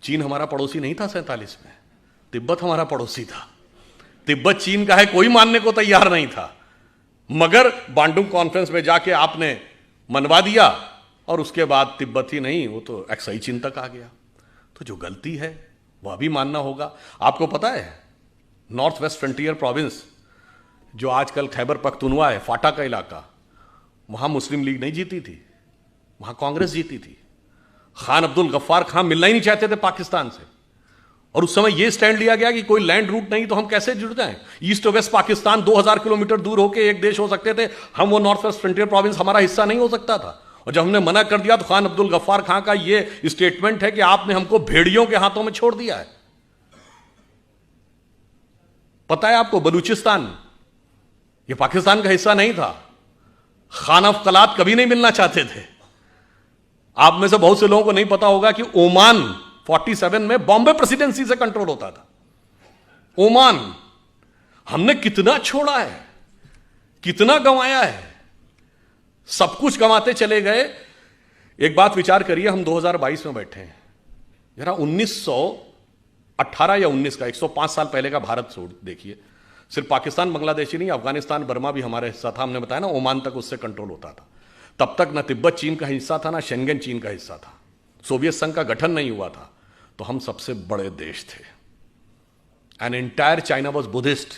चीन हमारा पड़ोसी नहीं था 47 में, तिब्बत हमारा पड़ोसी था। तिब्बत चीन का है कोई मानने को तैयार नहीं था, मगर बांडुंग कॉन्फ्रेंस में जाके आपने मनवा दिया और उसके बाद तिब्बत ही नहीं, वो तो एक्साई चीन तक आ गया। तो जो गलती है वह भी मानना होगा। आपको पता है नॉर्थ वेस्ट फ्रंटियर प्रोविंस जो आजकल खैबर पख्तूनवा है, फाटा का इलाका, वहां मुस्लिम लीग नहीं जीती थी, वहां कांग्रेस जीती थी। खान अब्दुल गफ्फार खान मिलना ही नहीं चाहते थे पाकिस्तान से, और उस समय यह स्टैंड लिया गया कि कोई लैंड रूट नहीं तो हम कैसे जुड़ जाएं। ईस्ट और वेस्ट पाकिस्तान 2000 किलोमीटर दूर होकर एक देश हो सकते थे, हम वो नॉर्थ वेस्ट फ्रंटियर प्रोविंस हमारा हिस्सा नहीं हो सकता था। और जब हमने मना कर दिया तो खान अब्दुल गफ्फार खान का यह स्टेटमेंट है कि आपने हमको भेड़ियों के हाथों में छोड़ दिया है। पता है आपको बलूचिस्तान ये पाकिस्तान का हिस्सा नहीं था, खान ऑफ कलात कभी नहीं मिलना चाहते थे। आप में से बहुत से लोगों को नहीं पता होगा कि ओमान 47 में बॉम्बे प्रेसिडेंसी से कंट्रोल होता था। ओमान हमने कितना छोड़ा है, कितना गंवाया है, सब कुछ गंवाते चले गए। एक बात विचार करिए, हम 2022 में बैठे हैं, जरा 1918 या 19 का 105 साल पहले का भारत देखिए। सिर्फ पाकिस्तान बांग्लादेश ही नहीं, अफगानिस्तान बर्मा भी हमारे हिस्सा था। हमने बताया ना ओमान तक उससे कंट्रोल होता था। तब तक ना तिब्बत चीन का हिस्सा था, ना शेंगेन चीन का हिस्सा था, सोवियत संघ का गठन नहीं हुआ था। तो हम सबसे बड़े देश थे। An entire China was Buddhist,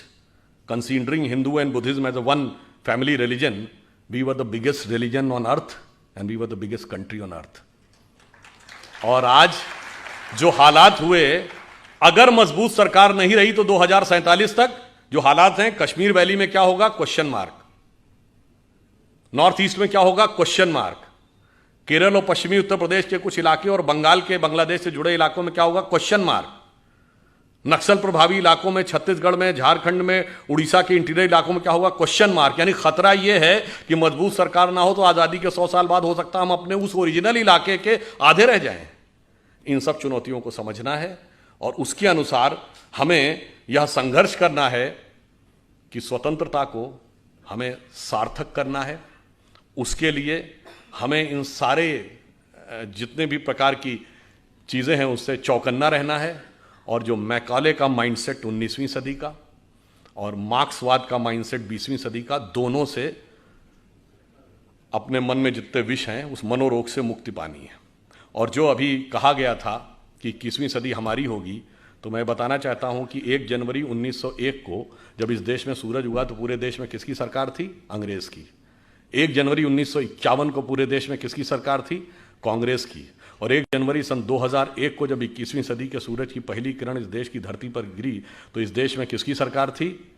considering Hindu and Buddhism as a one family religion. We were the biggest religion on earth and we were the biggest country on earth. और आज जो हालात हुए, अगर मजबूत सरकार नहीं रही तो 2047 तक जो हालात हैं, कश्मीर वैली में क्या होगा, क्वेश्चन मार्क। नॉर्थ ईस्ट में क्या होगा, क्वेश्चन मार्क। केरल और पश्चिमी उत्तर प्रदेश के कुछ इलाके और बंगाल के, बांग्लादेश से जुड़े इलाकों में क्या होगा, क्वेश्चन मार्क। नक्सल प्रभावी इलाकों में, छत्तीसगढ़ में, झारखंड में, उड़ीसा के इंटीरियर इलाकों में क्या होगा, क्वेश्चन मार्क। यानी खतरा यह है कि मजबूत सरकार ना हो तो आजादी के 100 साल बाद हो सकता है हम अपने उस ओरिजिनल इलाके के आधे रह जाएं। इन सब चुनौतियों को समझना है और उसके अनुसार हमें यह संघर्ष करना है कि स्वतंत्रता को हमें सार्थक करना है। उसके लिए हमें इन सारे जितने भी प्रकार की चीज़ें हैं उससे चौकन्ना रहना है। और जो मैकाले का माइंडसेट 19वीं सदी का और मार्क्सवाद का माइंडसेट 20वीं सदी का, दोनों से अपने मन में जितने विष हैं उस मनोरोग से मुक्ति पानी है। और जो अभी कहा गया था कि 21वीं सदी हमारी होगी, तो मैं बताना चाहता हूं कि 1 जनवरी 1901 को जब इस देश में सूरज उगा तो पूरे देश में किसकी सरकार थी, अंग्रेज की। 1 जनवरी 1951 को पूरे देश में किसकी सरकार थी, कांग्रेस की। और 1 जनवरी सन 2001 को जब 21वीं सदी के सूरज की पहली किरण इस देश की धरती पर गिरी तो इस देश में किसकी सरकार थी,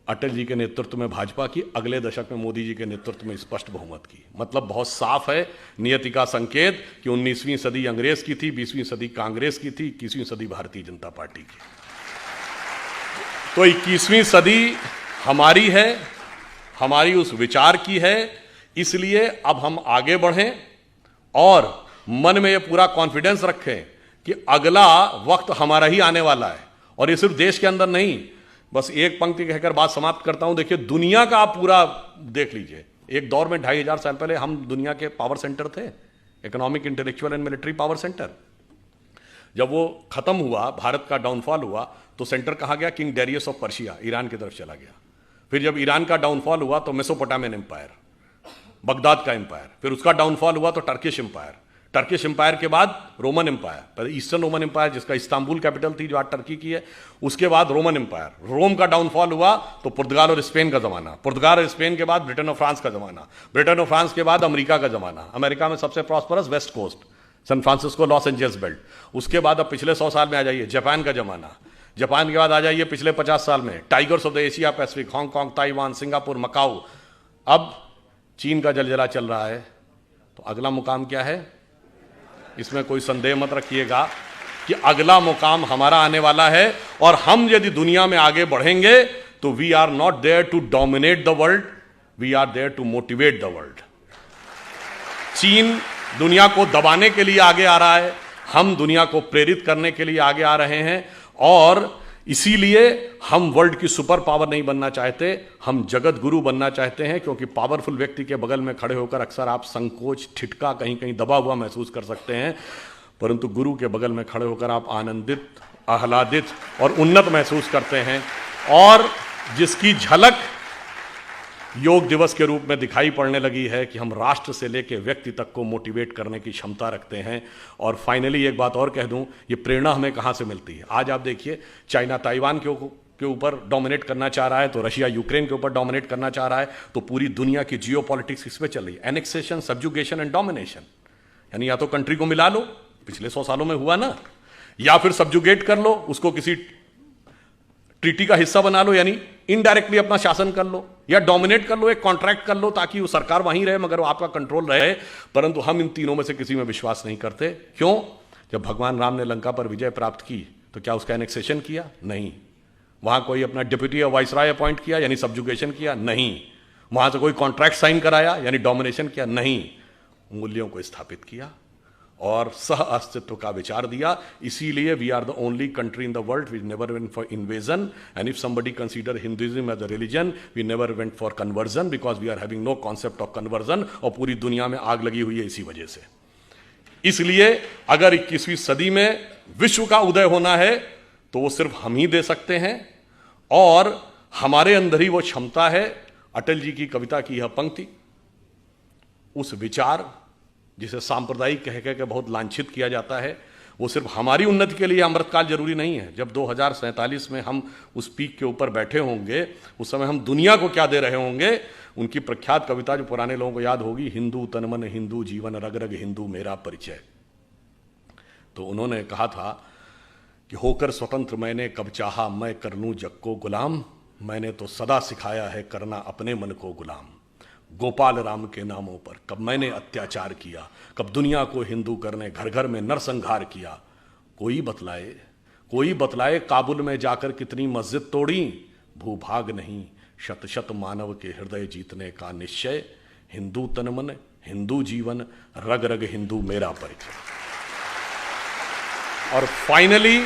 अटल जी के नेतृत्व में भाजपा की। अगले दशक में मोदी जी के नेतृत्व में स्पष्ट बहुमत की। मतलब बहुत साफ है नियति का संकेत कि 19वीं सदी अंग्रेज की थी, 20वीं सदी कांग्रेस की थी, 21वीं सदी भारतीय जनता पार्टी की। तो 21वीं सदी हमारी है, हमारी उस विचार की है। इसलिए अब हम आगे बढ़ें और मन में यह पूरा कॉन्फिडेंस रखें कि अगला वक्त हमारा ही आने वाला है। और ये सिर्फ देश के अंदर नहीं, बस एक पंक्ति कहकर बात समाप्त करता हूं। देखिए दुनिया का आप पूरा देख लीजिए। एक दौर में 2500 साल पहले हम दुनिया के पावर सेंटर थे, economic, intellectual and military power centre. जब वो खत्म हुआ, भारत का डाउनफॉल हुआ, तो सेंटर कहा गया king Darius of Persia, Iran की तरफ चला गया। फिर जब ईरान का डाउनफॉल हुआ तो मेसोपोटामियन एम्पायर, बगदाद का एम्पायर। फिर उसका डाउनफॉल हुआ तो टर्किश एम्पायर। टर्किश एम्पायर के बाद रोमन एम्पायर, पहले ईस्टर्न रोमन एम्पायर जिसका इस्तांबुल कैपिटल थी जो आज टर्की की है, उसके बाद रोमन एम्पायर। रोम का डाउनफॉल हुआ तो पुर्तगाल और स्पेन का जमाना। पुर्तगाल और स्पेन के बाद ब्रिटेन और फ्रांस का जमाना। ब्रिटेन और फ्रांस के बाद अमेरिका का जमाना। अमेरिका में सबसे prosperous west coast, San Francisco, Los Angeles belt. उसके बाद अब पिछले 100 साल में आ जाइए जापान का जमाना। जापान के बाद आ जाइए पिछले 50 साल में tigers of the Asia Pacific, Hong Kong, Taiwan, Singapore, Macau. अब चीन का जलजला चल रहा है। तो अगला मुकाम क्या है, इसमें कोई संदेह मत रखिएगा कि अगला मुकाम हमारा आने वाला है। और हम यदि दुनिया में आगे बढ़ेंगे तो we are not there to dominate the world, we are there to motivate the world. चीन दुनिया को दबाने के लिए आगे आ रहा है, हम दुनिया को प्रेरित करने के लिए आगे आ रहे हैं। और इसीलिए हम वर्ल्ड की सुपर पावर नहीं बनना चाहते, हम जगत गुरु बनना चाहते हैं। क्योंकि पावरफुल व्यक्ति के बगल में खड़े होकर अक्सर आप संकोच, ठिठका, कहीं कहीं दबा हुआ महसूस कर सकते हैं। परंतु गुरु के बगल में खड़े होकर आप आनंदित, आह्लादित और उन्नत महसूस करते हैं, और जिसकी झलक योग दिवस के रूप में दिखाई पड़ने लगी है कि हम राष्ट्र से लेकर व्यक्ति तक को मोटिवेट करने की क्षमता रखते हैं। और फाइनली एक बात और कह दूं, ये प्रेरणा हमें कहां से मिलती है? आज आप देखिए, चाइना ताइवान के ऊपर डोमिनेट करना चाह रहा है, तो रशिया यूक्रेन के ऊपर डोमिनेट करना चाह रहा है, तो पूरी दुनिया की जियोपॉलिटिक्स इस पे चल रही है, एनेक्सेशन, सब्जुगेशन एंड डोमिनेशन। यानी या तो कंट्री को मिला लो, पिछले 100 सालों में हुआ ना, या फिर सब्जुगेट कर लो, उसको किसी ट्रीटी का हिस्सा बना लो, यानी इनडायरेक्टली अपना शासन कर लो, या डोमिनेट कर लो, एक कॉन्ट्रैक्ट कर लो ताकि वो सरकार वहीं रहे मगर वो आपका कंट्रोल रहे। परंतु हम इन तीनों में से किसी में विश्वास नहीं करते। क्यों? जब भगवान राम ने लंका पर विजय प्राप्त की तो क्या उसका एनेक्सेशन किया? नहीं। वहां कोई अपना डिप्टी या वाइसराय अपॉइंट किया, यानी सब्जुगेशन किया? नहीं। वहां से कोई कॉन्ट्रैक्ट साइन कराया, यानी डोमिनेशन किया? नहीं। मूल्यों को स्थापित किया और सह अस्तित्व का विचार दिया। इसीलिए we are the only country in the world which never went for invasion, and if somebody consider Hinduism as a religion, we never went for conversion, because we are having no concept of conversion. और पूरी दुनिया में आग लगी हुई है इसी वजह से। इसलिए अगर 21वीं सदी में विश्व का उदय होना है तो वो सिर्फ हम ही दे सकते हैं, और हमारे अंदर ही वो क्षमता है। अटल जी की कविता की यह पंक्ति, उस विचार जिसे सांप्रदायिक कह के बहुत लांछित किया जाता है, वो सिर्फ हमारी उन्नति के लिए अमृतकाल जरूरी नहीं है। जब 2047 में हम उस पीक के ऊपर बैठे होंगे, उस समय हम दुनिया को क्या दे रहे होंगे? उनकी प्रख्यात कविता जो पुराने लोगों को याद होगी, हिंदू तन मन हिंदू जीवन, रग रग हिंदू मेरा परिचय। तो उन्होंने कहा था कि होकर स्वतंत्र मैंने कब चाहा मैं कर लूं जग को गुलाम, मैंने तो सदा सिखाया है करना अपने मन को गुलाम। गोपाल राम के नामों पर कब मैंने अत्याचार किया, कब दुनिया को हिंदू करने घर घर में नरसंहार किया। कोई बतलाए काबुल में जाकर कितनी मस्जिद तोड़ी, भूभाग नहीं शत शत मानव के हृदय जीतने का निश्चय। हिंदू तन मन हिंदू जीवन, रग रग हिंदू मेरा परिचय। और फाइनली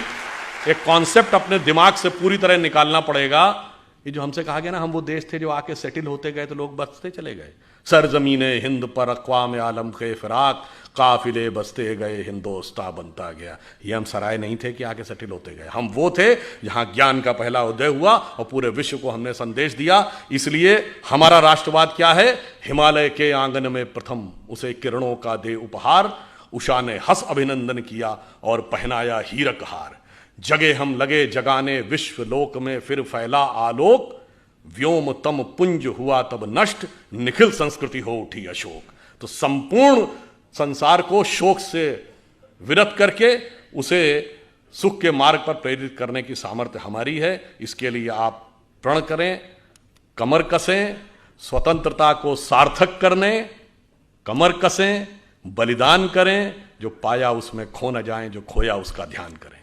एक कॉन्सेप्ट अपने दिमाग से पूरी तरह निकालना पड़ेगा। ये जो हमसे कहा गया ना, हम वो देश थे जो आके सेटल होते गए तो लोग बसते चले गए। सरजमीने हिंद पर अक़वाम आलम के फिराक, काफिले बसते गए हिंदोस्तां बनता गया। ये हम सराय नहीं थे कि आके सेटल होते गए, हम वो थे जहां ज्ञान का पहला उदय हुआ और पूरे विश्व को हमने संदेश दिया। इसलिए हमारा राष्ट्रवाद क्या है? हिमालय के आंगन में प्रथम उसे किरणों का दे उपहार, उषा ने हंस अभिनंदन किया और पहनाया हीरक हार। जगे हम लगे जगाने विश्व लोक में फिर फैला आलोक, व्योम तम पुंज हुआ तब नष्ट, निखिल संस्कृति हो उठी अशोक। तो संपूर्ण संसार को शोक से विरत करके उसे सुख के मार्ग पर प्रेरित करने की सामर्थ्य हमारी है। इसके लिए आप प्रण करें, कमर कसें, स्वतंत्रता को सार्थक करने कमर कसें, बलिदान करें, जो पाया उसमें खो न जाएं, जो खोया उसका ध्यान करें।